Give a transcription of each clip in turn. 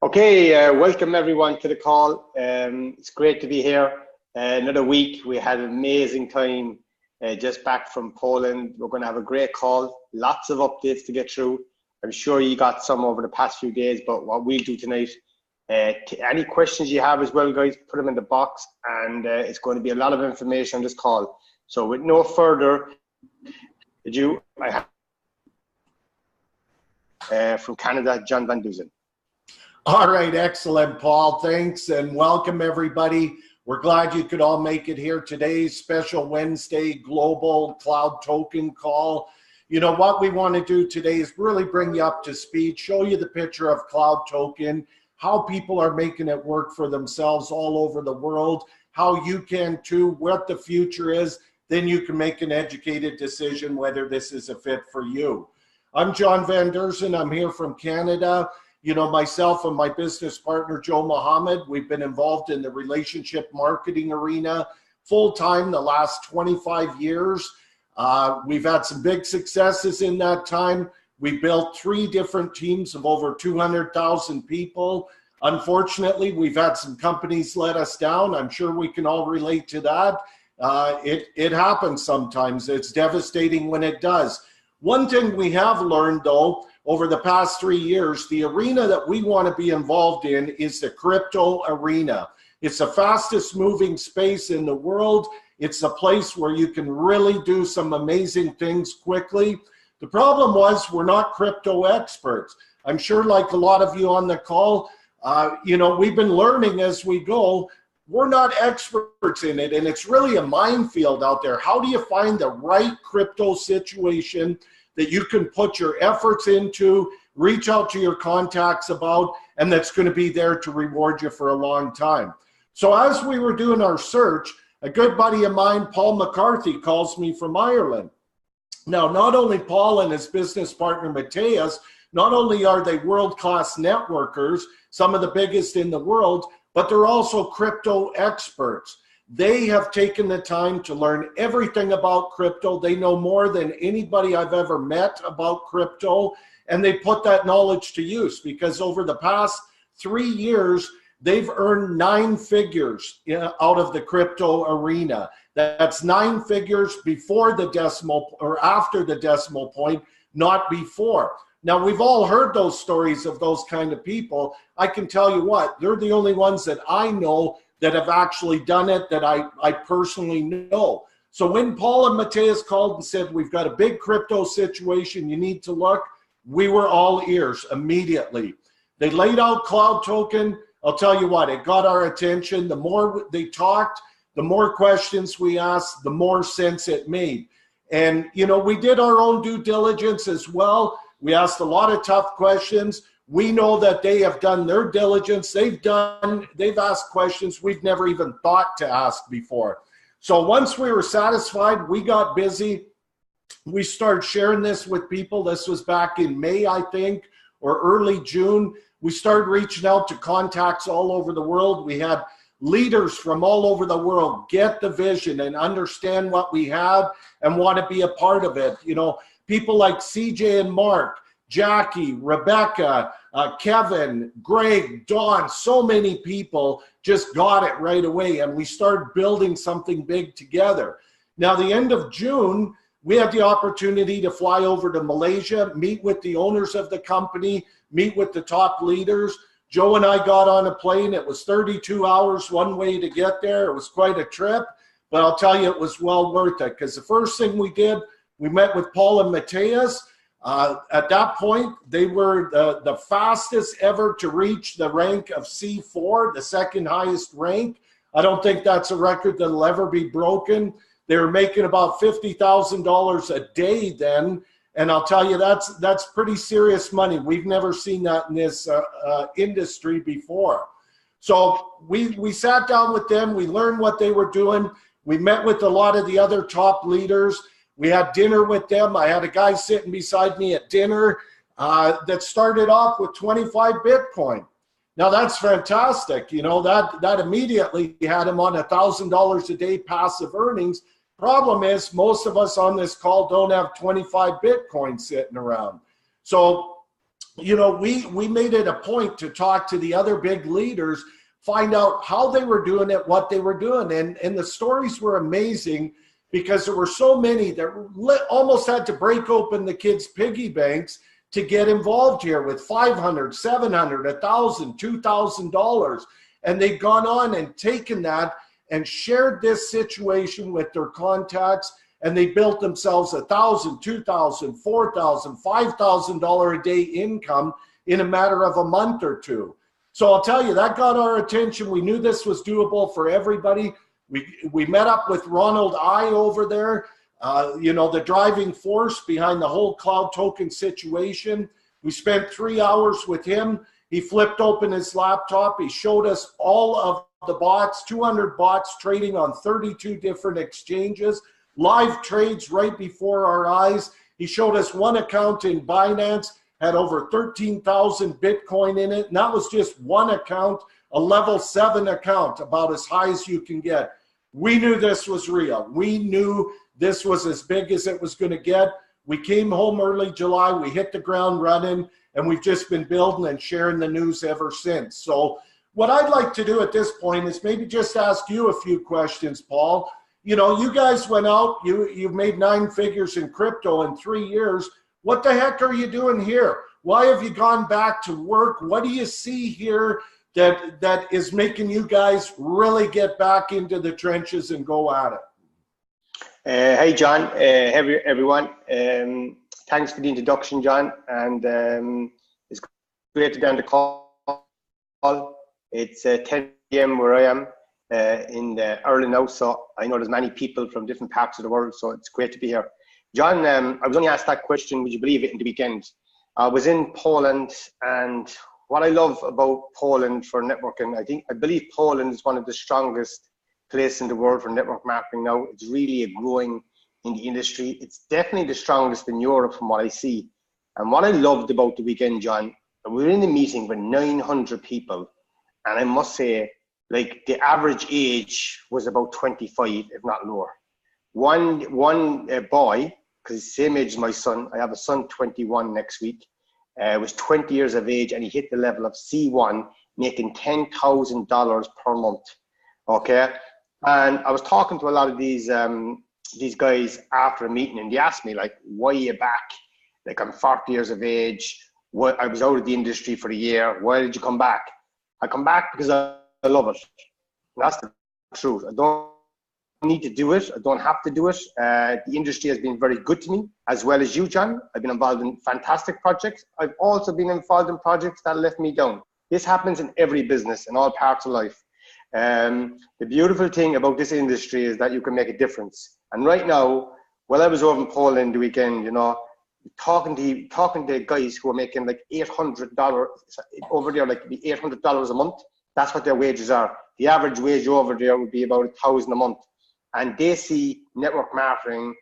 Okay, welcome everyone to the call. It's great to be here. Another week. We had an amazing time just back from Poland. We're going to have a great call. Lots of updates to get through. I'm sure you got some over the past few days, but what we'll do tonight, any questions you have as well, guys, put them in the box, and it's going to be a lot of information on this call. So with no further ado, I have from Canada, John Van Dusen. All right, excellent, Paul. Thanks, and welcome everybody. We're glad you could all make it here today. Special Wednesday Global CloudToken call. You know, what we want to do today is really bring you up to speed, show you the picture of CloudToken, how people are making it work for themselves all over the world, how you can too, what the future is. Then you can make an educated decision whether this is a fit for you. I'm John Van Dusen. I'm here from Canada. You know, myself and my business partner, Joe Mohammed, we've been involved in the relationship marketing arena full-time the last 25 years. We've had some big successes in that time. We built 3 different teams of over 200,000 people. Unfortunately, we've had some companies let us down. I'm sure we can all relate to that. It happens sometimes. It's devastating when it does. One thing we have learned, though, over the past 3 years, the arena that we want to be involved in is the crypto arena. It's the fastest moving space in the world. It's a place where you can really do some amazing things quickly. The problem was we're not crypto experts. I'm sure like a lot of you on the call, you know, we've been learning as we go. We're not experts in it, and it's really a minefield out there. How do you find the right crypto situation that you can put your efforts into, reach out to your contacts about, and that's going to be there to reward you for a long time? So as we were doing our search, a good buddy of mine, Paul McCarthy, calls me from Ireland. Now, not only Paul and his business partner, Matthias, not only are they world-class networkers, some of the biggest in the world, but they're also crypto experts. They have taken the time to learn everything about crypto. They know more than anybody I've ever met about crypto, and they put that knowledge to use because over the past 3 years, they've earned 9 figures out of the crypto arena. That's 9 figures before the decimal or after the decimal point, not before. Now, we've all heard those stories of those kind of people. I can tell you what, they're the only ones that I know that have actually done it, that I personally know. So when Paul and Matthias called and said, we've got a big crypto situation, you need to look, we were all ears immediately. They laid out CloudToken. I'll tell you what, it got our attention. The more they talked, the more questions we asked, the more sense it made. And, you know, we did our own due diligence as well. We asked a lot of tough questions. We know that they have done their diligence. They've asked questions we've never even thought to ask before. So once we were satisfied, we got busy. We started sharing this with people. This was back in May, I think, or early June. We started reaching out to contacts all over the world. We had leaders from all over the world get the vision and understand what we have and want to be a part of it. You know, people like CJ and Mark, Jackie, Rebecca, Kevin, Greg, Don, so many people just got it right away, and we started building something big together. Now, the end of June, we had the opportunity to fly over to Malaysia, meet with the owners of the company, meet with the top leaders. Joe and I got on a plane. It was 32 hours one way to get there. It was quite a trip, but I'll tell you, it was well worth it because the first thing we did, we met with Paul and Matthias. At that point, they were the fastest ever to reach the rank of C4, the second highest rank. I don't think that's a record that'll ever be broken. They were making about $50,000 a day then, and I'll tell you, that's pretty serious money. We've never seen that in this industry before. So we sat down with them. We learned what they were doing. We met with a lot of the other top leaders. We had dinner with them. I had a guy sitting beside me at dinner that started off with 25 Bitcoin. Now that's fantastic. You know, that immediately had him on $1,000 a day passive earnings. Problem is, most of us on this call don't have 25 Bitcoin sitting around. So you know, we made it a point to talk to the other big leaders, find out how they were doing it, what they were doing. And the stories were amazing because there were so many that almost had to break open the kids' piggy banks to get involved here with $500, $700, $1,000, $2,000. And they've gone on and taken that and shared this situation with their contacts, and they built themselves $1,000, $2,000, $4,000, $5,000 a day income in a matter of a month or two. So I'll tell you, that got our attention. We knew this was doable for everybody. We met up with Ronald I over there, you know, the driving force behind the whole CloudToken situation. We spent 3 hours with him. He flipped open his laptop. He showed us all of the bots, 200 bots trading on 32 different exchanges, live trades right before our eyes. He showed us one account in Binance, had over 13,000 Bitcoin in it. And that was just one account, a level 7 account, about as high as you can get. We knew this was real. We knew this was as big as it was going to get. We came home early July. We hit the ground running, and we've just been building and sharing the news ever since. So what I'd like to do at this point is maybe just ask you a few questions, Paul. You know, you guys went out, you've made 9 figures in crypto in 3 years. What the heck are you doing here? Why have you gone back to work? What do you see here that is making you guys really get back into the trenches and go at it? Hey, John. Hey, everyone. Thanks for the introduction, John. And it's great to be on the call. It's 10 p.m. where I am in Ireland now, so I know there's many people from different parts of the world, so it's great to be here. John, I was only asked that question, would you believe it, in the weekend. I was in Poland, and what I love about Poland for networking, I believe Poland is one of the strongest places in the world for network marketing now. It's really growing in the industry. It's definitely the strongest in Europe from what I see. And what I loved about the weekend, John, we were in a meeting with 900 people, and I must say, like, the average age was about 25, if not lower. One boy, because he's the same age as my son, I have a son 21 next week, was 20 years of age, and he hit the level of C1, making $10,000 per month. Okay, and I was talking to a lot of these guys after a meeting, and they asked me, like, why are you back? Like, I'm 40 years of age. I was out of the industry for a year. Why did you come back? I come back because I love it. And that's the truth. I don't need to do it. I don't have to do it. The industry has been very good to me, as well as you, John. I've been involved in fantastic projects. I've also been involved in projects that left me down. This happens in every business, in all parts of life. The beautiful thing about this industry is that you can make a difference. And right now, while I was over in Poland the weekend, you know, talking to guys who are making like $800 over there, like $800 a month. That's what their wages are. The average wage over there would be about $1,000 a month. And they see network marketing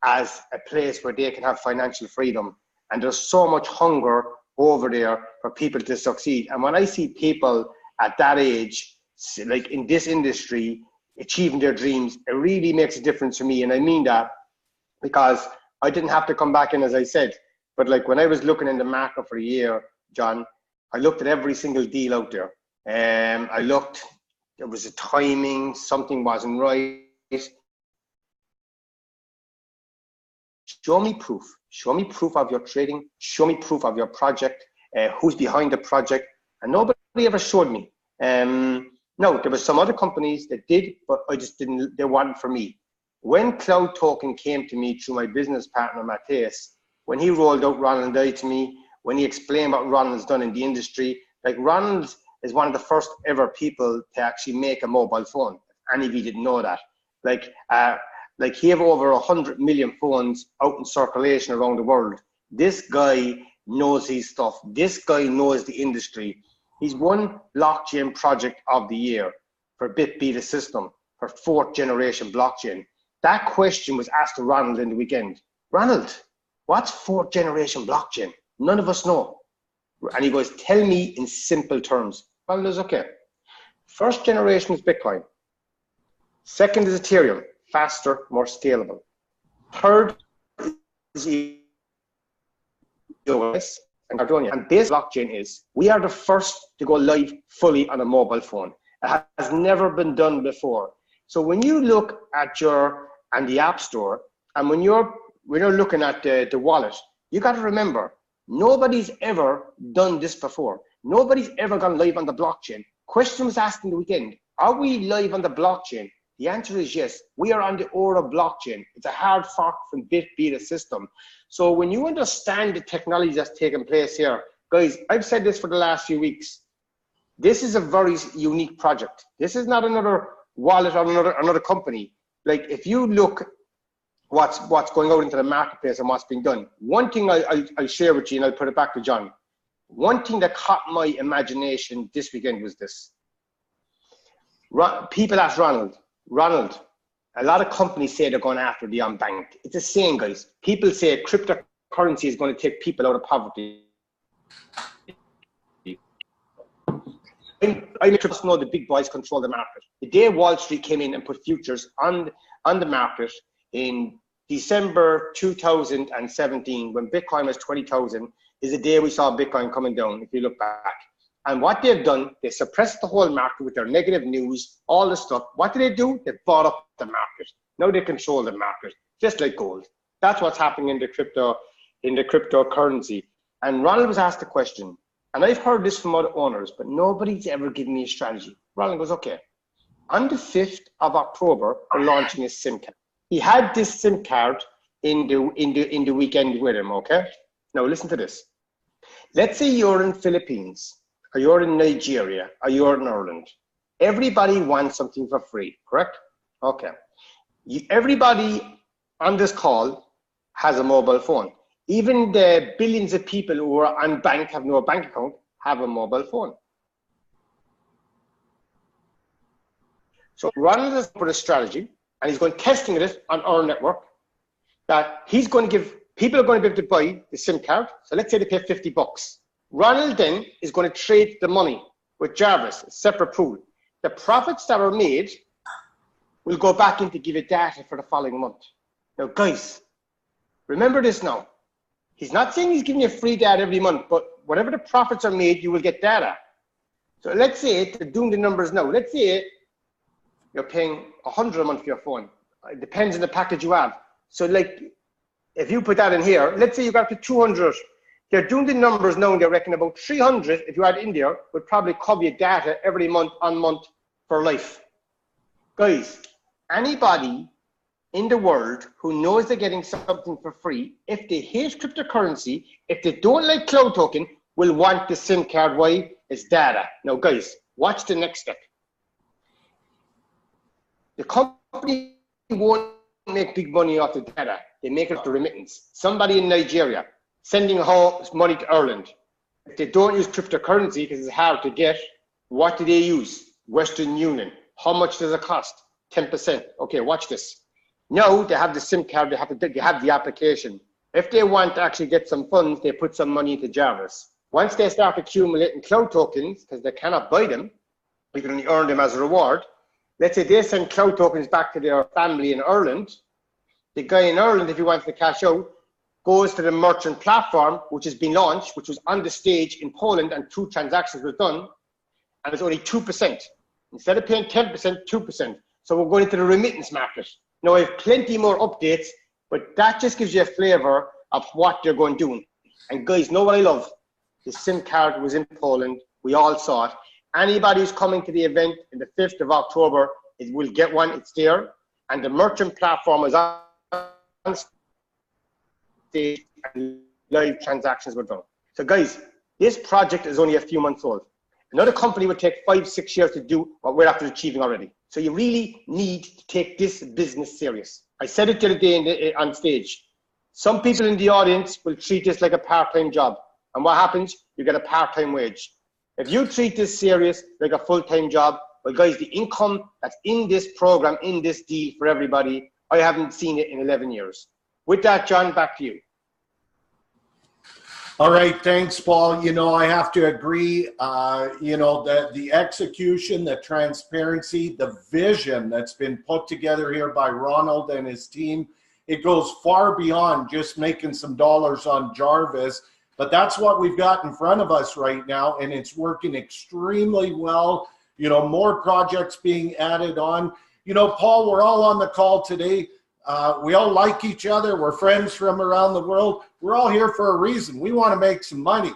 as a place where they can have financial freedom. And there's so much hunger over there for people to succeed. And when I see people at that age, like in this industry, achieving their dreams, it really makes a difference for me. And I mean that because I didn't have to come back in, as I said, but like when I was looking in the market for a year, John, I looked at every single deal out there. I looked, there was a timing, something wasn't right. Show me proof. Show me proof of your trading. Show me proof of your project, who's behind the project. And nobody ever showed me. No, there were some other companies that did, but I just didn't, they weren't for me. When CloudToken came to me through my business partner, Matthias, when he rolled out Ronald I to me, when he explained what Ronald's done in the industry, like Ronald is one of the first ever people to actually make a mobile phone. Any of you didn't know that. Like he have over 100 million phones out in circulation around the world. This guy knows his stuff. This guy knows the industry. He's won blockchain project of the year for BitBeta system for 4th generation blockchain. That question was asked to Ronald in the weekend. Ronald, what's 4th generation blockchain? None of us know. And he goes, tell me in simple terms. Ronald is okay. 1st generation is Bitcoin. 2nd is Ethereum, faster, more scalable. 3rd is EOS. and Cardone. And this blockchain is, we are the first to go live fully on a mobile phone. It has never been done before. So when you look at the App Store, and when you're looking at the wallet, you got to remember, nobody's ever done this before. Nobody's ever gone live on the blockchain. Question was asked in the weekend, are we live on the blockchain? The answer is yes. We are on the Aura blockchain. It's a hard fork from beta system. So when you understand the technology that's taking place here, guys, I've said this for the last few weeks. This is a very unique project. This is not another wallet or another company. Like, if you look what's going out into the marketplace and what's being done, one thing I'll share with you, and I'll put it back to John. One thing that caught my imagination this weekend was this. People asked Ronald, a lot of companies say they're going after the unbanked. It's a saying, guys. People say cryptocurrency is going to take people out of poverty. I just know the big boys control the market. The day Wall Street came in and put futures on the market in December 2017, when Bitcoin was 20,000, is the day we saw Bitcoin coming down, if you look back. And what they've done, they suppressed the whole market with their negative news, all the stuff. What did they do? They bought up the market. Now they control the market, just like gold. That's what's happening in the cryptocurrency. And Ronald was asked a question, and I've heard this from other owners, but nobody's ever given me a strategy. Ronald goes, okay, on the 5th of October, we're launching a SIM card. He had this SIM card in the weekend with him, okay? Now listen to this. Let's say you're in Philippines, or you're in Nigeria, or you're in Ireland. Everybody wants something for free, correct? Okay. Everybody on this call has a mobile phone. Even the billions of people who are unbanked, have no bank account, have a mobile phone. So Ronald has put a strategy, and he's going testing it on our network, that he's going to give, people are going to be able to buy the SIM card. So let's say they pay $50. Ronald then is going to trade the money with Jarvis, a separate pool. The profits that are made will go back in to give it data for the following month. Now, guys, remember this now. He's not saying he's giving you free data every month, but whatever the profits are made, you will get data. So let's say, to doing the numbers now, let's say you're paying $100 a month for your phone. It depends on the package you have. So like, if you put that in here, let's say you got to 200. They're doing the numbers now, and they reckon about 300, if you add in there, would probably cover your data every month on month for life. Guys, anybody in the world who knows they're getting something for free, if they hate cryptocurrency, if they don't like CloudToken, will want the SIM card. Why? It's data. Now, guys, watch the next step. The company won't make big money off the data. They make it off the remittance. Somebody in Nigeria sending home money to Ireland. If they don't use cryptocurrency because it's hard to get, what do they use? Western Union. How much does it cost? 10%. Okay, watch this. Now they have the SIM card, they have the application. If they want to actually get some funds, they put some money into Jarvis. Once they start accumulating cloud tokens, because they cannot buy them, you can only earn them as a reward. Let's say they send cloud tokens back to their family in Ireland. The guy in Ireland, if he wants to cash out, goes to the merchant platform, which has been launched, which was on the stage in Poland, and 2 transactions were done, and it's only 2%. Instead of paying 10%, 2%. So we're going into the remittance market. Now, I have plenty more updates, but that just gives you a flavor of what they're going to do. And guys, know what I love? The SIM card was in Poland. We all saw it. Anybody who's coming to the event on the 5th of October will get one. It's there. And the merchant platform is on stage, and live transactions were done. So guys, this project is only a few months old. Another company would take 5-6 years to do what we're after achieving already. So you really need to take this business serious. I said it the other day on stage. Some people in the audience will treat this like a part-time job. And what happens? You get a part-time wage. If you treat this serious like a full-time job, well, guys, the income that's in this program, in this deal for everybody, I haven't seen it in 11 years. With that, John, back to you. All right, thanks, Paul. You know, I have to agree, you know, that the execution, the transparency, the vision that's been put together here by Ronald and his team, it goes far beyond just making some dollars on Jarvis. But that's what we've got in front of us right now, and it's working extremely well. You know, more projects being added on. You know, Paul, we're all on the call today. We all like each other. We're friends from around the world. We're all here for a reason. We want to make some money.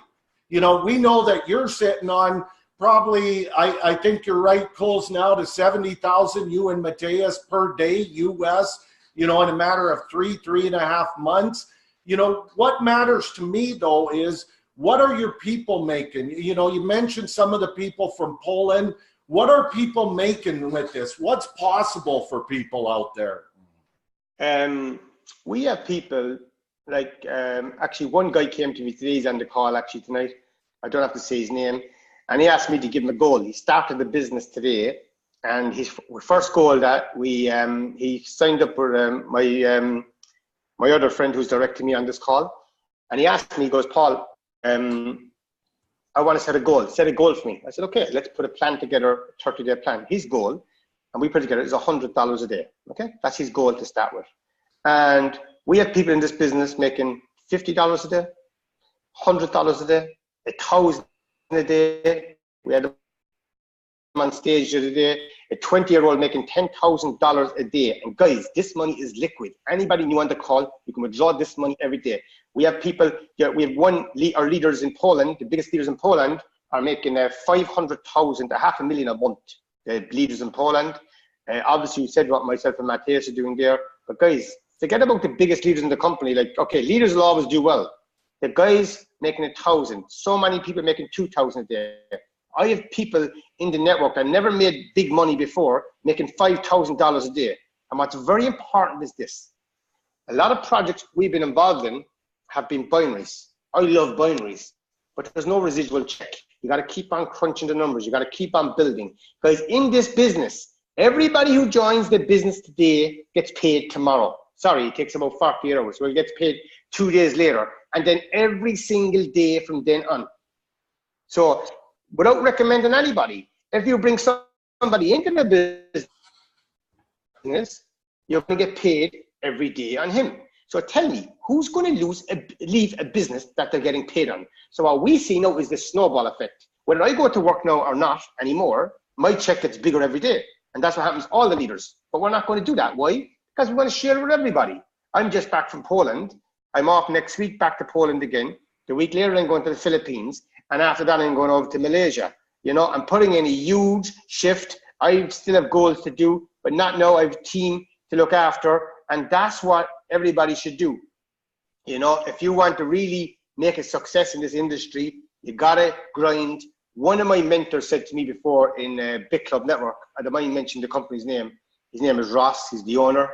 You know, we know that you're sitting on probably, I think you're right, close now to 70,000, you and Mateus, per day, US, you know, in a matter of 3.5 months. You know, what matters to me, though, is what are your people making? You know, you mentioned some of the people from Poland. What are people making with this? What's possible for people out there? We have people like, actually one guy came to me today, he's on the call actually tonight. I don't have to say his name. And he asked me to give him a goal. He started the business today, and his first goal that he signed up with my other friend who's directing me on this call. And he asked me, he goes, Paul, I want to set a goal. Set a goal for me. I said, okay, let's put a plan together, a 30-day plan. His goal, and we put together, is $100 a day. Okay, that's his goal to start with. And we have people in this business making $50 a day, $100 a day, $1,000 a day. We had them on stage the other day, a 20-year-old making $10,000 a day. And guys, this money is liquid. Anybody new on the call, you can withdraw this money every day. We have people, we have our leaders in Poland, the biggest leaders in Poland are making $500,000, $500,000 a month. The leaders in Poland. Obviously, you said what myself and Mateus are doing there. But guys, forget about the biggest leaders in the company. Like, okay, leaders will always do well. The guys making 1,000, so many people making 2,000 a day. I have people in the network that never made big money before making $5,000 a day. And what's very important is this. A lot of projects we've been involved in have been binaries. I love binaries, but there's no residual check. You got to keep on crunching the numbers. You got to keep on building. Because in this business, everybody who joins the business today gets paid tomorrow. Sorry, it takes about 40 hours. Well, it gets paid 2 days later. And then every single day from then on. So without recommending anybody, if you bring somebody into the business, you're going to get paid every day on him. So tell me, who's going to leave a business that they're getting paid on? So what we see now is the snowball effect. Whether I go to work now or not anymore, my check gets bigger every day. And that's what happens to all the leaders. But we're not going to do that. Why? Because we want to share it with everybody. I'm just back from Poland. I'm off next week back to Poland again. The week later, I'm going to the Philippines. And after that, I'm going over to Malaysia. You know, I'm putting in a huge shift. I still have goals to do, but not now. I have a team to look after. And that's what everybody should do. You know, if you want to really make a success in this industry, you got to grind. One of my mentors said to me before in Big Club Network, I don't mind mentioning the company's name. His name is Ross. He's the owner.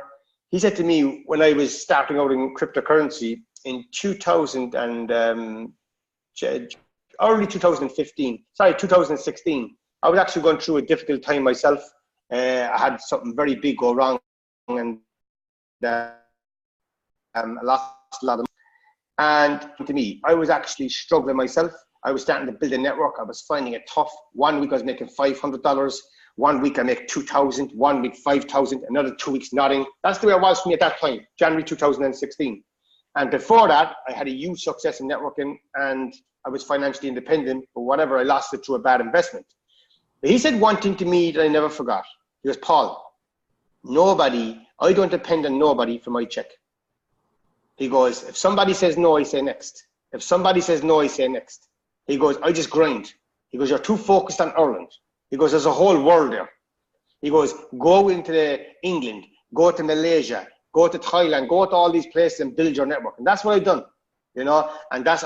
He said to me when I was starting out in cryptocurrency in 2000 and early 2016, I was actually going through a difficult time myself. I had something very big go wrong, and I lost a lot of money. And to me, I was actually struggling myself. I was starting to build a network. I was finding it tough. 1 week I was making $500. 1 week I make 2,000. 1 week 5,000. Another 2 weeks nothing. That's the way it was for me at that time, January 2016. And before that, I had a huge success in networking, and I was financially independent. But whatever, I lost it through a bad investment. But he said one thing to me that I never forgot. He goes, Paul, I don't depend on nobody for my check. He goes, if somebody says no, I say next. If somebody says no, I say next. He goes, I just grind. He goes, you're too focused on Ireland. He goes, there's a whole world there. He goes, go into England, go to Malaysia, go to Thailand, go to all these places and build your network. And that's what I've done, you know. And that's,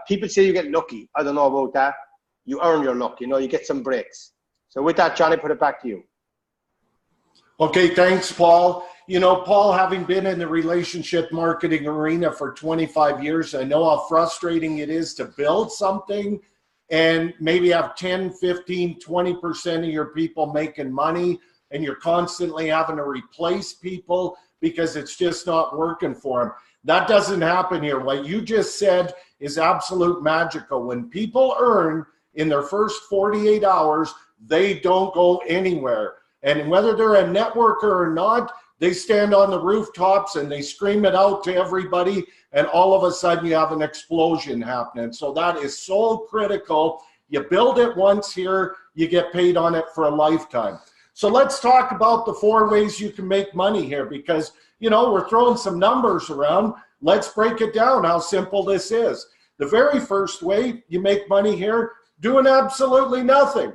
people say you get lucky. I don't know about that. You earn your luck, you know, you get some breaks. So with that, John, I put it back to you. Okay, thanks, Paul. You know, Paul, having been in the relationship marketing arena for 25 years, I know how frustrating it is to build something and maybe have 10, 15, 20% of your people making money, and you're constantly having to replace people because it's just not working for them. That doesn't happen here. What you just said is absolute magical. When people earn in their first 48 hours, they don't go anywhere. And whether they're a networker or not, They stand on the rooftops and they scream it out to everybody, and all of a sudden you have an explosion happening. So that is so critical. You build it once here, you get paid on it for a lifetime. So let's talk about the 4 ways you can make money here, because, you know, we're throwing some numbers around. Let's break it down how simple this is. The very first way you make money here, doing absolutely nothing.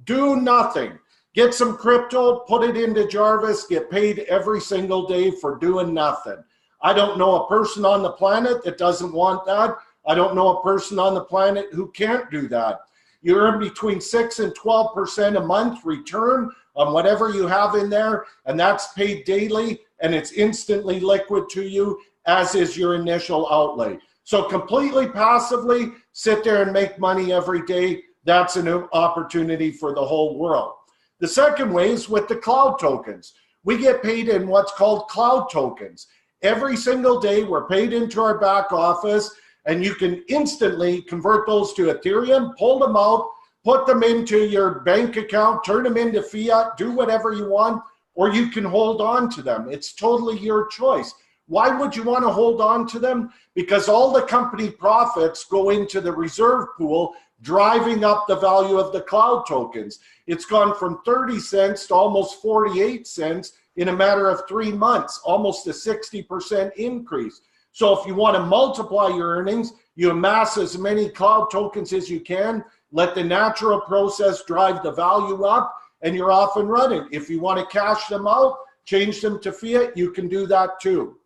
Do nothing. Get some crypto, put it into Jarvis, get paid every single day for doing nothing. I don't know a person on the planet that doesn't want that. I don't know a person on the planet who can't do that. You earn between 6 and 12% a month return on whatever you have in there, and that's paid daily, and it's instantly liquid to you, as is your initial outlay. So completely passively, sit there and make money every day. That's an opportunity for the whole world. The second way is with the cloud tokens. We get paid in what's called cloud tokens. Every single day, we're paid into our back office, and you can instantly convert those to Ethereum, pull them out, put them into your bank account, turn them into fiat, do whatever you want, or you can hold on to them. It's totally your choice. Why would you want to hold on to them? Because all the company profits go into the reserve pool, driving up the value of the cloud tokens. It's gone from 30 cents to almost 48 cents in a matter of 3 months, almost a 60% increase. So if you want to multiply your earnings, you amass as many cloud tokens as you can, let the natural process drive the value up, and you're off and running. If you want to cash them out, change them to fiat, you can do that too.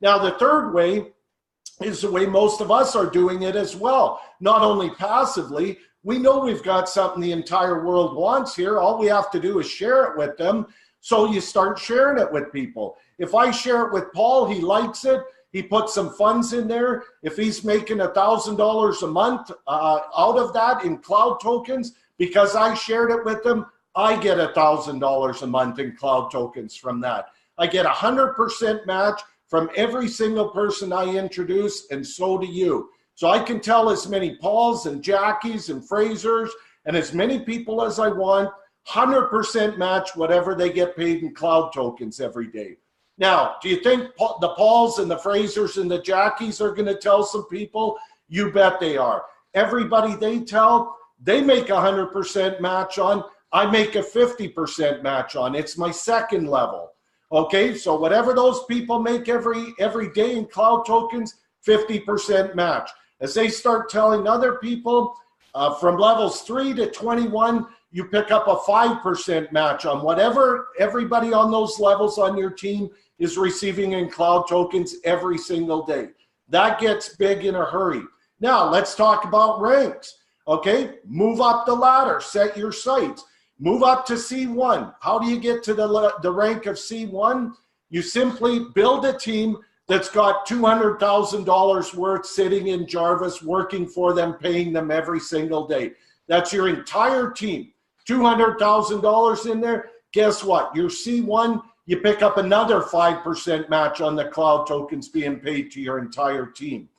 Now, the third way is the way most of us are doing it as well. Not only passively, we know we've got something the entire world wants here. All we have to do is share it with them. So you start sharing it with people. If I share it with Paul, he likes it. He puts some funds in there. If he's making $1,000 a month out of that in cloud tokens, because I shared it with him, I get $1,000 a month in cloud tokens from that. I get 100% match from every single person I introduce, and so do you. So I can tell as many Pauls and Jackies and Frasers and as many people as I want, 100% match whatever they get paid in cloud tokens every day. Now, do you think the Pauls and the Frasers and the Jackies are going to tell some people? You bet they are. Everybody they tell, they make 100% match on. I make a 50% match on. It's my second level. Okay, so whatever those people make every day in cloud tokens, 50% match. As they start telling other people from levels 3 to 21, you pick up a 5% match on whatever everybody on those levels on your team is receiving in cloud tokens every single day. That gets big in a hurry. Now, let's talk about ranks. Okay, move up the ladder, set your sights. Move up to C1. How do you get to the rank of C1? You simply build a team that's got $200,000 worth sitting in Jarvis, working for them, paying them every single day. That's your entire team. $200,000 in there. Guess what? Your C1, you pick up another 5% match on the cloud tokens being paid to your entire team.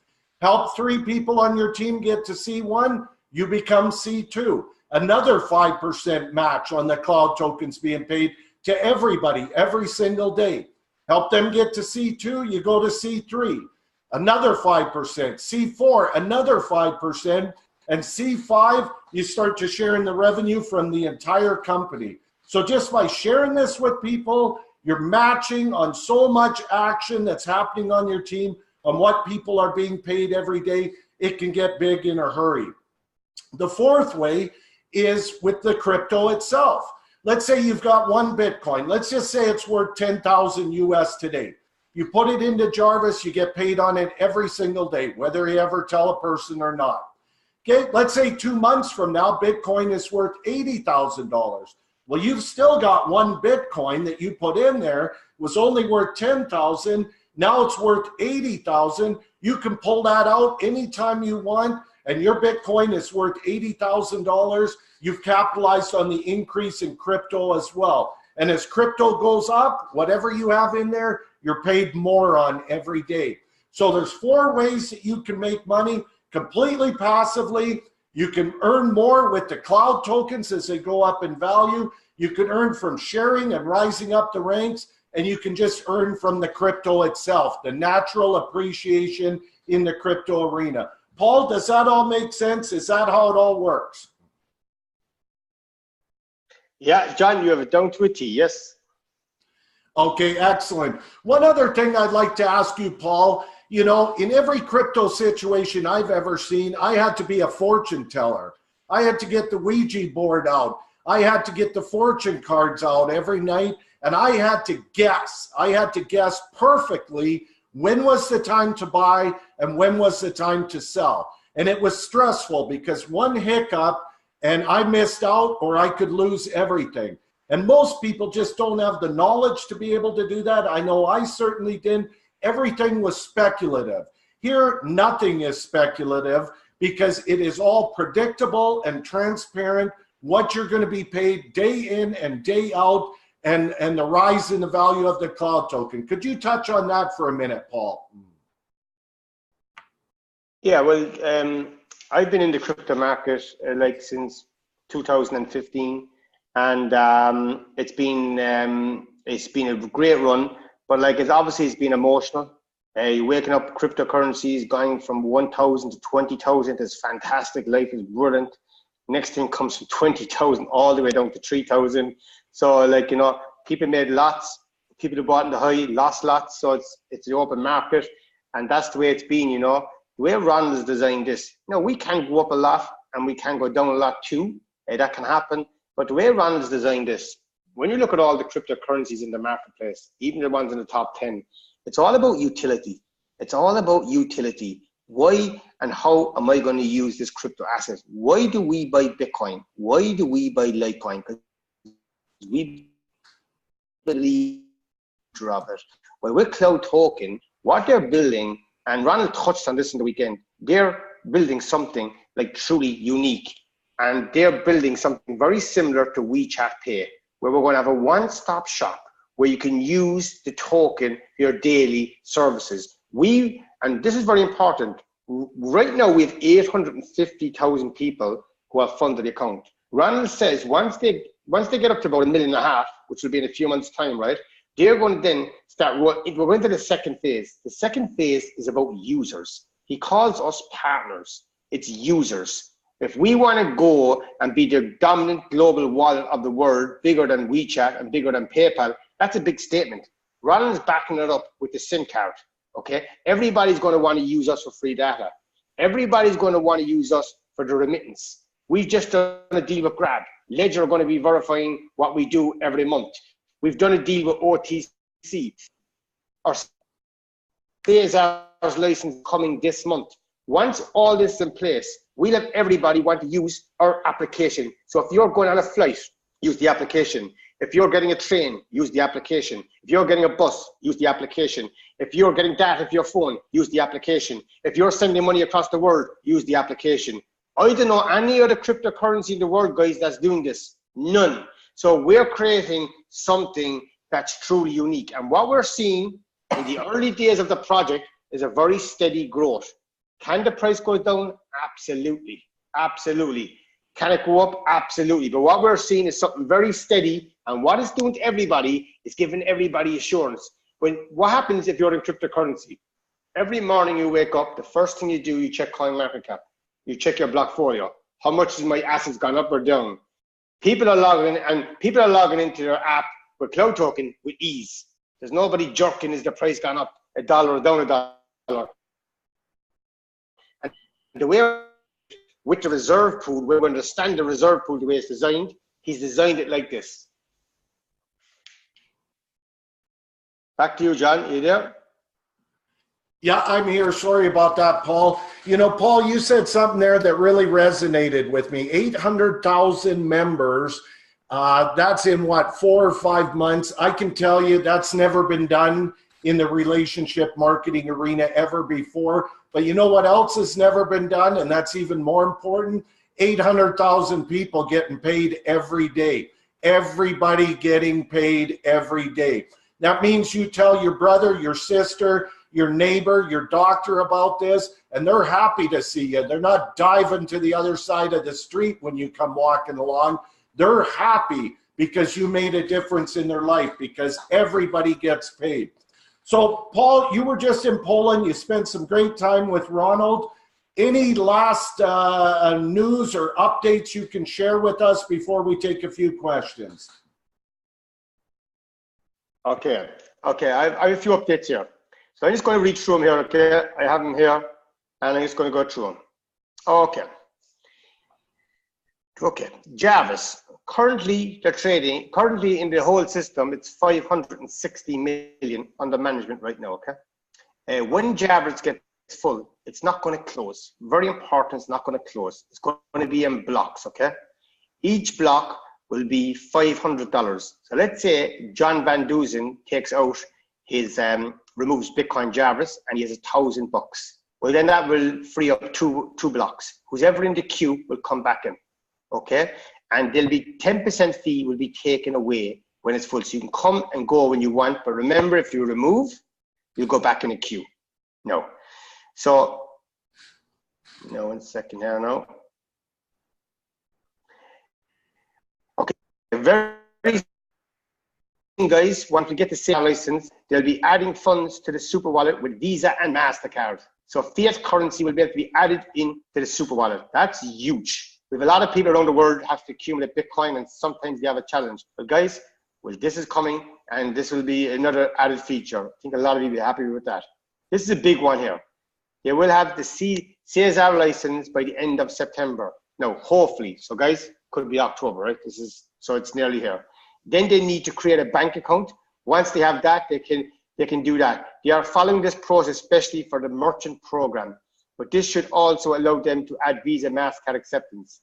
Help 3 people on your team get to C1, you become C2. Another 5% match on the cloud tokens being paid to everybody every single day. Help them get to C2, you go to C3. Another 5%. C4, another 5%. And C5, you start to share in the revenue from the entire company. So just by sharing this with people, you're matching on so much action that's happening on your team, on what people are being paid every day. It can get big in a hurry. The fourth way is with the crypto itself. Let's say you've got 1 Bitcoin. Let's just say it's worth 10,000 US today. You put it into Jarvis, you get paid on it every single day, whether you ever tell a person or not. Okay, let's say 2 months from now, Bitcoin is worth $80,000. Well, you've still got 1 Bitcoin that you put in there, was only worth 10,000. Now it's worth 80,000. You can pull that out anytime you want, and your Bitcoin is worth $80,000. You've capitalized on the increase in crypto as well. And as crypto goes up, whatever you have in there, you're paid more on every day. So there's 4 ways that you can make money completely passively. You can earn more with the cloud tokens as they go up in value. You can earn from sharing and rising up the ranks. and you can just earn from the crypto itself, the natural appreciation in the crypto arena. Paul, does that all make sense? Is that how it all works? Yeah, John, you have it down to a T, yes. Okay, excellent. One other thing I'd like to ask you, Paul, you know, in every crypto situation I've ever seen, I had to be a fortune teller. I had to get the Ouija board out. I had to get the fortune cards out every night, and I had to guess. I had to guess perfectly when was the time to buy and when was the time to sell. And it was stressful because one hiccup and I missed out, or I could lose everything. And most people just don't have the knowledge to be able to do that. I know I certainly didn't. Everything was speculative. Here, nothing is speculative because it is all predictable and transparent, what you're going to be paid day in and day out, and the rise in the value of the cloud token. Could you touch on that for a minute, Paul? Yeah, well, I've been in the crypto market like since 2015, and it's been a great run. But like it's been emotional. You're waking up cryptocurrencies going from 1,000 to 20,000 is fantastic. Life is brilliant. Next thing comes from 20,000 all the way down to 3,000. So like, you know, people made lots. People who bought in the high lost lots. So it's the open market, and that's the way it's been. You know, the way Ronald has designed this. You know, we can go up a lot and we can go down a lot too. That can happen. But the way Ronald has designed this, when you look at all the cryptocurrencies in the marketplace, even the ones in the top 10, it's all about utility. It's all about utility. Why and how am I going to use this crypto asset? Why do we buy Bitcoin? Why do we buy Litecoin? Because we believe of it. Well, with CloudToken, what they're building, and Ronald touched on this in the weekend, they're building something like truly unique. And they're building something very similar to WeChat Pay, where we're going to have a one-stop shop where you can use the token for your daily services. And this is very important, right now we have 850,000 people who have funded the account. Ronald says once they get up to about 1.5 million, which will be in a few months' time, right? They're going to then start, we're going to the second phase. The second phase is about users. He calls us partners. It's users. If we want to go and be the dominant global wallet of the world, bigger than WeChat and bigger than PayPal, that's a big statement. Ronald's backing it up with the SIM card, okay? Everybody's going to want to use us for free data. Everybody's going to want to use us for the remittance. We've just done a deal with Grab. Ledger are going to be verifying what we do every month. We've done a deal with OTC. Our Phasers license coming this month. Once all this is in place, we'll have everybody want to use our application. So if you're going on a flight, use the application. If you're getting a train, use the application. If you're getting a bus, use the application. If you're getting data for your phone, use the application. If you're sending money across the world, use the application. I don't know any other cryptocurrency in the world, guys, that's doing this. None. So we're creating something that's truly unique. And what we're seeing in the early days of the project is a very steady growth. Can the price go down? Absolutely. Absolutely. Can it go up? Absolutely. But what we're seeing is something very steady. And what it's doing to everybody is giving everybody assurance. What happens if you're in cryptocurrency? Every morning you wake up, the first thing you do, you check CoinMarketCap. You check your blockfolio. How much has my assets gone up or down? People are logging into their app with CloudToken with ease. There's nobody jerking, is the price gone up $1 or down $1? And the way with the reserve pool, we understand the reserve pool the way it's designed. He's designed it like this. Back to you, John. Are you there? Yeah, I'm here. Sorry about that, Paul. You know, Paul, you said something there that really resonated with me. 800,000 members. That's in what, 4 or 5 months? I can tell you that's never been done in the relationship marketing arena ever before. But you know what else has never been done? And that's even more important. 800,000 people getting paid every day. Everybody getting paid every day. That means you tell your brother, your sister, your neighbor, your doctor about this, and they're happy to see you. They're not diving to the other side of the street when you come walking along. They're happy because you made a difference in their life, because everybody gets paid. So, Paul, you were just in Poland. You spent some great time with Ronald. Any last news or updates you can share with us before we take a few questions? Okay. I have a few updates here. So I'm just going to read through them here, okay? I have them here, and I'm just going to go through them. Okay. Jarvis. Currently, they're trading. Currently, in the whole system, it's 560 million under management right now, okay? When Jarvis gets full, it's not going to close. Very important, it's not going to close. It's going to be in blocks, okay? Each block will be $500. So let's say John Van Dusen takes out his, removes Bitcoin Jarvis, and he has $1,000 bucks. Well, then that will free up two blocks. Who's ever in the queue will come back in, okay? And there'll be 10% fee will be taken away when it's full. So you can come and go when you want, but remember, if you remove, you'll go back in the queue. No. So, no, 1 second here now. Okay, very guys, once we get the sale license, they'll be adding funds to the super wallet with Visa and MasterCard. So fiat currency will be able to be added into the super wallet. That's huge. We have a lot of people around the world have to accumulate Bitcoin, and sometimes they have a challenge. But guys, well, this is coming, and this will be another added feature. I think a lot of you will be happy with that. This is a big one here. They will have the CSR license by the end of September. No, hopefully. So guys, could be October, right? So it's nearly here. Then they need to create a bank account. Once they have that, they can do that. They are following this process, especially for the merchant program. But this should also allow them to add Visa, MasterCard acceptance.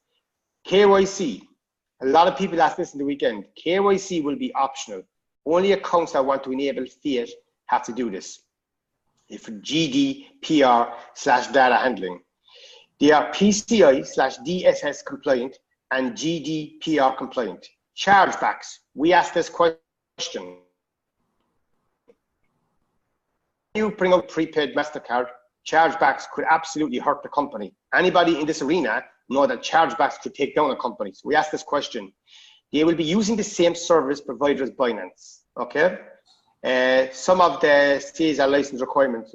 KYC. A lot of people ask this in the weekend. KYC will be optional. Only accounts that want to enable fiat have to do this. If GDPR/data handling. They are PCI/DSS compliant and GDPR compliant. Chargebacks. We ask this question. You bring out prepaid MasterCard, chargebacks could absolutely hurt the company. Anybody in this arena know that chargebacks could take down a company. So we ask this question. They will be using the same service provider as Binance, okay? Some of the CSR license requirements,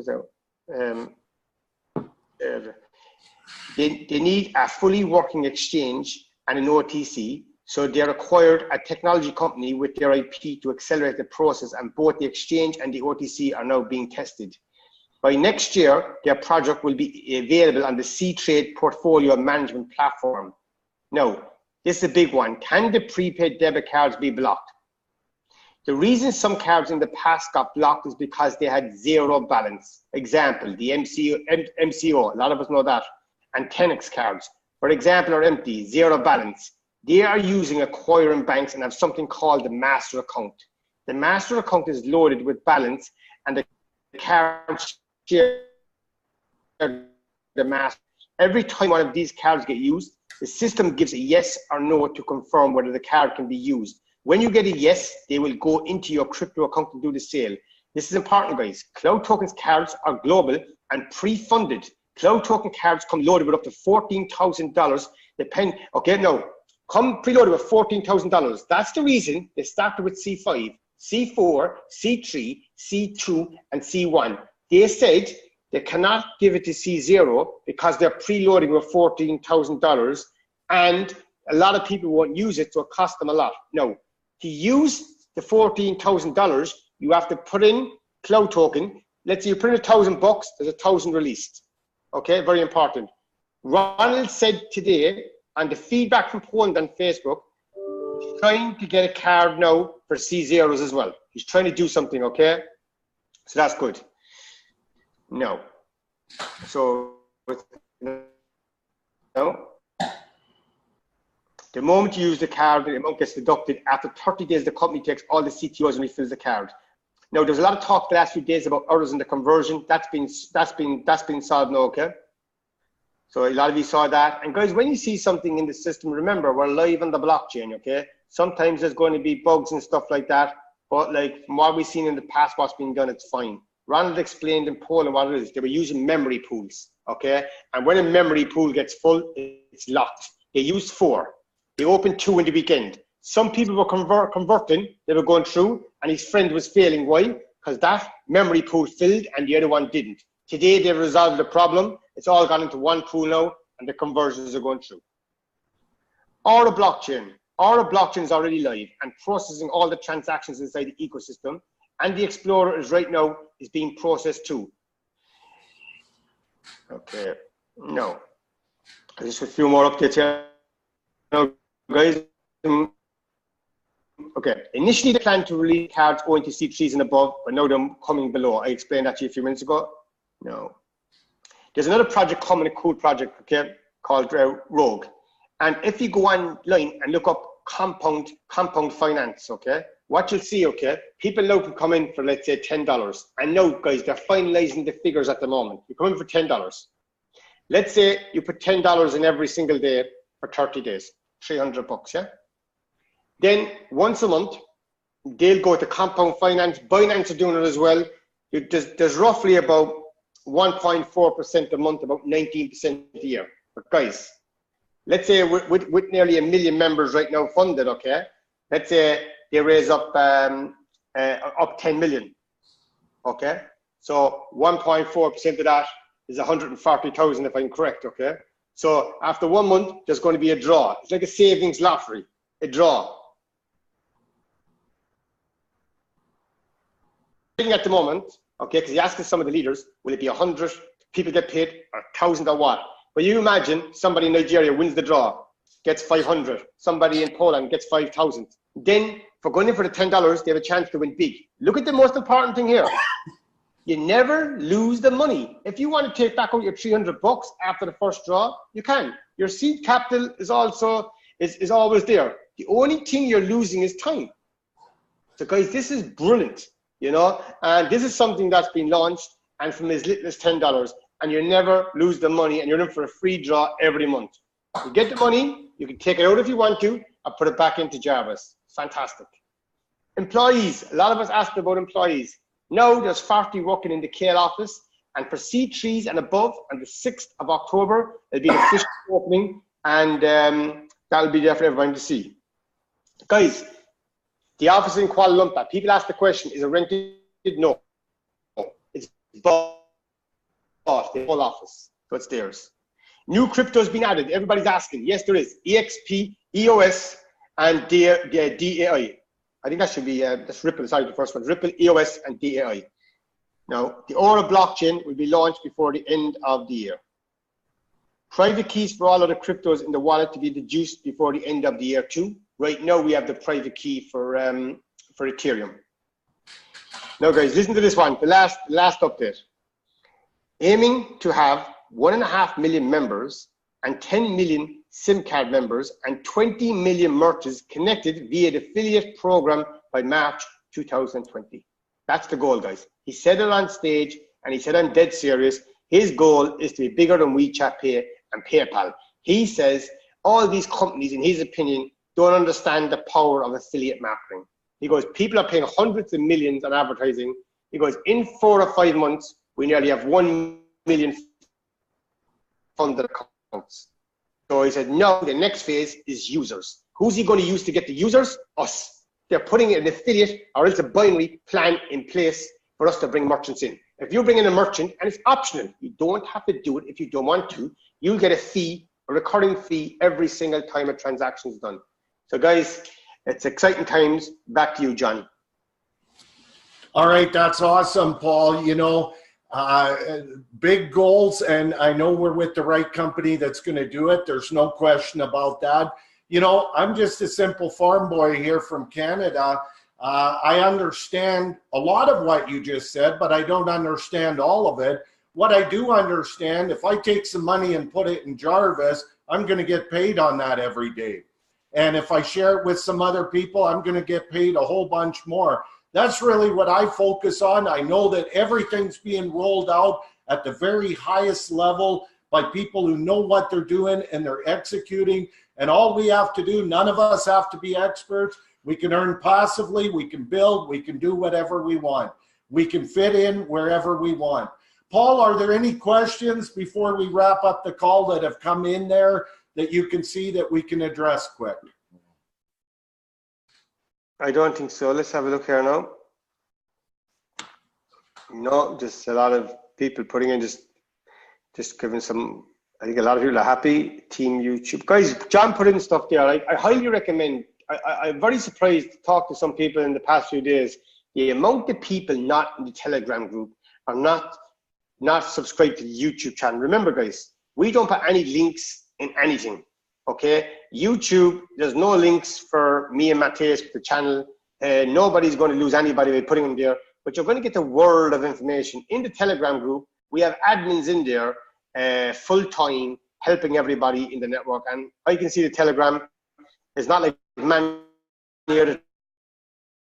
they need a fully working exchange and an OTC. So they required a technology company with their IP to accelerate the process, and both the exchange and the OTC are now being tested. By next year, their project will be available on the C-Trade portfolio management platform. Now, this is a big one. Can the prepaid debit cards be blocked? The reason some cards in the past got blocked is because they had zero balance. Example, the MCO, a lot of us know that, and 10x cards, for example, are empty, zero balance. They are using acquiring banks and have something called the master account. The master account is loaded with balance, and the cards share the master. Every time one of these cards get used, the system gives a yes or no to confirm whether the card can be used. When you get a yes, they will go into your crypto account and do the sale. This is important, guys. CloudToken's cards are global and pre-funded. CloudToken cards come loaded with up to $14,000. Okay, now, come preloaded with $14,000. That's the reason they started with C5, C4, C3, C2, and C1. They said they cannot give it to C0 because they're preloading with $14,000, and a lot of people won't use it, so it costs them a lot. No, to use the $14,000, you have to put in CloudToken. Let's say you put in $1,000, there's 1,000 released. Okay, very important. Ronald said today, and the feedback from Poland on Facebook, he's trying to get a card now for C0s as well. He's trying to do something, okay? So that's good. No. So, no. The moment you use the card, the amount gets deducted. After 30 days, the company takes all the CTOs and refills the card. Now, there's a lot of talk the last few days about errors in the conversion. That's been solved now, okay? So a lot of you saw that. And guys, when you see something in the system, remember, we're live on the blockchain, okay? Sometimes there's going to be bugs and stuff like that. But like from what we've seen in the past, what's been done, it's fine. Ronald explained in Poland what it is. They were using memory pools, okay? And when a memory pool gets full, it's locked. They used 4. They opened 2 in the weekend. Some people were converting, they were going through, and his friend was failing. Why? Because that memory pool filled and the other one didn't. Today, they've resolved the problem. It's all gone into one pool now, and the conversions are going through. Aura blockchain. Aura blockchain is already live and processing all the transactions inside the ecosystem, and the Explorer is right now is being processed too. Okay, no. Just a few more updates here. Now, guys. Okay, initially they planned to release cards owing to C3s and above, but now they're coming below. I explained that to you a few minutes ago. No. There's another project coming, a cool project, okay, called Rogue. And if you go online and look up compound finance, okay, what you'll see, okay, people now can come in for, let's say, $10. And now, guys, they're finalizing the figures at the moment. You come in for $10. Let's say you put $10 in every single day for 30 days, $300, yeah? Then once a month, they'll go to compound finance. Binance are doing it as well. There's roughly about 1.4% a month, about 19% a year. But guys, let's say with nearly 1 million members right now funded, okay? Let's say they raise up 10 million, okay? So 1.4% of that is 140,000 if I'm correct, okay? So after 1 month, there's going to be a draw. It's like a savings lottery, a draw. At the moment, okay, because you ask some of the leaders, will it be 100 people get paid or 1,000 or what? But you imagine somebody in Nigeria wins the draw, gets 500. Somebody in Poland gets 5,000. Then for going in for the $10, they have a chance to win big. Look at the most important thing here. You never lose the money. If you want to take back out your $300 after the first draw, you can. Your seed capital is also is always there. The only thing you're losing is time. So guys, this is brilliant. You know, and this is something that's been launched and from as little as $10, and you never lose the money, and you're in for a free draw every month. You get the money, you can take it out if you want to, and put it back into Jarvis. Fantastic. Employees, a lot of us asked about employees. Now there's 40 working in the KL office, and for C3s and above, on the 6th of October, there'll be an official opening, and that'll be there for everyone to see. Guys, the office in Kuala Lumpur, people ask the question, is it rented? No. It's bought, the whole office, so it's theirs. New crypto has been added. Everybody's asking. Yes, there is. EXP, EOS, and DAI. I think that should be, that's Ripple, sorry, the first one. Ripple, EOS, and DAI. Now, the Aura blockchain will be launched before the end of the year. Private keys for all other cryptos in the wallet to be deduced before the end of the year too. Right now, we have the private key for Ethereum. Now, guys, listen to this one. The last update. Aiming to have 1.5 million members and 10 million SIM card members and 20 million merchants connected via the affiliate program by March 2020. That's the goal, guys. He said it on stage, and he said, I'm dead serious. His goal is to be bigger than WeChat Pay and PayPal. He says all these companies, in his opinion, don't understand the power of affiliate marketing. He goes, people are paying hundreds of millions on advertising. He goes, in 4 or 5 months, we nearly have 1 million funded accounts. So he said, no, the next phase is users. Who's he going to use to get the users? Us. They're putting an affiliate or else a binary plan in place for us to bring merchants in. If you bring in a merchant, and it's optional, you don't have to do it if you don't want to, you'll get a fee, a recurring fee every single time a transaction is done. So guys, it's exciting times. Back to you, John. All right, that's awesome, Paul. You know, big goals, and I know we're with the right company that's going to do it. There's no question about that. You know, I'm just a simple farm boy here from Canada. I understand a lot of what you just said, but I don't understand all of it. What I do understand, if I take some money and put it in Jarvis, I'm going to get paid on that every day. And if I share it with some other people, I'm going to get paid a whole bunch more. That's really what I focus on. I know that everything's being rolled out at the very highest level by people who know what they're doing and they're executing. And all we have to do, none of us have to be experts. We can earn passively, we can build, we can do whatever we want. We can fit in wherever we want. Paul, are there any questions before we wrap up the call that have come in there that you can see that we can address quick? I don't think so. Let's have a look here now. No, just a lot of people putting in just giving some. I think a lot of people are happy. Team YouTube guys. John put in stuff there. I highly recommend. I'm very surprised to talk to some people in the past few days. The amount of people not in the Telegram group are not subscribed to the YouTube channel. Remember, guys, we don't put any links in anything. Okay, YouTube. There's no links for me and Matthias with the channel. Nobody's going to lose anybody by putting them there. But you're going to get the world of information in the Telegram group. We have admins in there, full time, helping everybody in the network. And I can see the Telegram. It's not like many other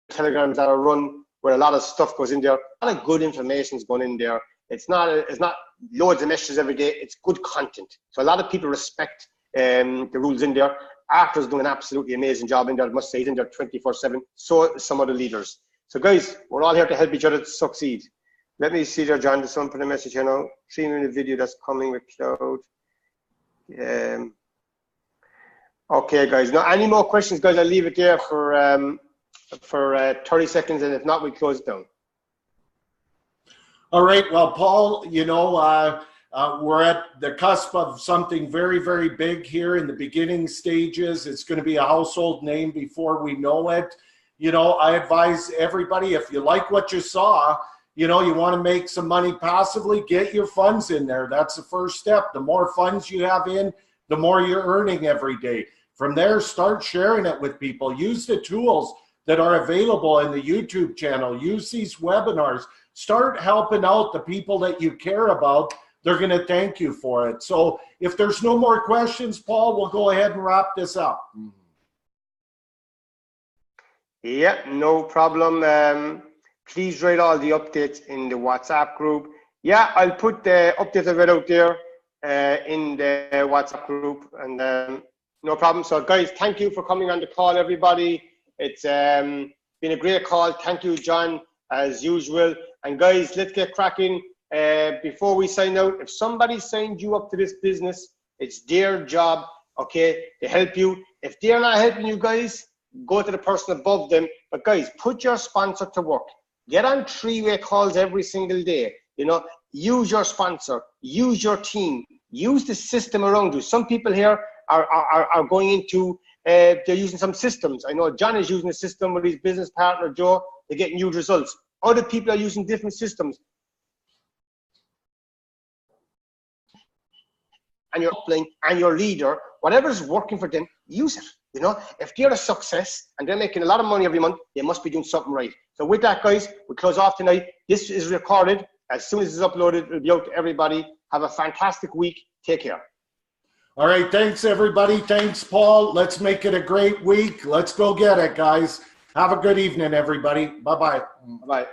Telegrams that are run where a lot of stuff goes in there. A lot of good information is going in there. It's not loads of messages every day. It's good content. So a lot of people respect the rules in there. Arthur's doing an absolutely amazing job in there. I must say, he's in there 24/7. So some other leaders. So guys, we're all here to help each other to succeed. Let me see there, John. There's someone put a message here now. 3-minute video that's coming with Cloud. Okay, guys. Now, any more questions, guys? I'll leave it there for 30 seconds, and if not, we close it down. All right. Well, Paul, you know, we're at the cusp of something very, very big here in the beginning stages. It's going to be a household name before we know it. You know, I advise everybody, if you like what you saw, you know, you want to make some money passively, get your funds in there. That's the first step. The more funds you have in, the more you're earning every day. From there, start sharing it with people. Use the tools that are available in the YouTube channel. Use these webinars. Start helping out the people that you care about. They're going to thank you for it. So if there's no more questions, Paul, we'll go ahead and wrap this up. Yeah, no problem. Please write all the updates in the WhatsApp group. Yeah, I'll put the updates I read out there in the WhatsApp group, and no problem. So guys, thank you for coming on the call, everybody. It's been a great call. Thank you, John, as usual. And guys, let's get cracking. Before we sign out, if somebody signed you up to this business, it's their job, okay, to help you. If they're not helping you guys, go to the person above them. But guys, put your sponsor to work. Get on three-way calls every single day. You know, use your sponsor, use your team, use the system around you. Some people here are going into, they're using some systems. I know John is using a system with his business partner, Joe. They're getting huge results. Other people are using different systems. And your upline and your leader, whatever is working for them, use it. You know, if they're a success and they're making a lot of money every month, they must be doing something right. So with that, guys, we close off tonight. This is recorded. As soon as it's uploaded, it'll be out to everybody. Have a fantastic week. Take care. All right. Thanks, everybody. Thanks, Paul. Let's make it a great week. Let's go get it, guys. Have a good evening, everybody. Bye-bye. Bye-bye.